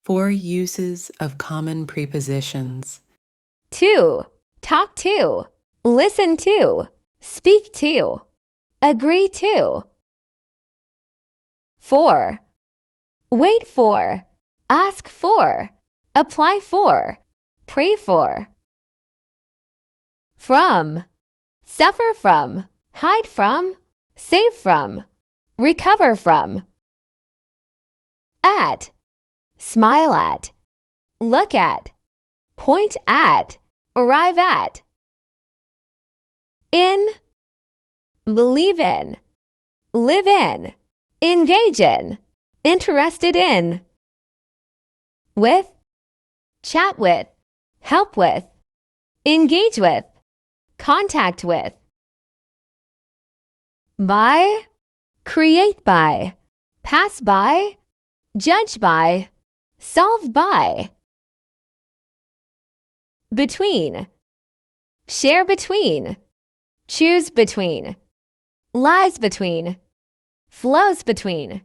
4 uses of common prepositions. 2. Talk to, listen to, speak to, agree to. 4. Wait for, ask for, apply for, pray for. From, suffer from, hide from, save from, recover from. At, smile at, look at, point at, arrive at. In, believe in, live in, engage in, interested in. With, chat with, help with, engage with, contact with. By, create by, pass by, judge by, solve by. Between, share between, choose between, lies between, flows between.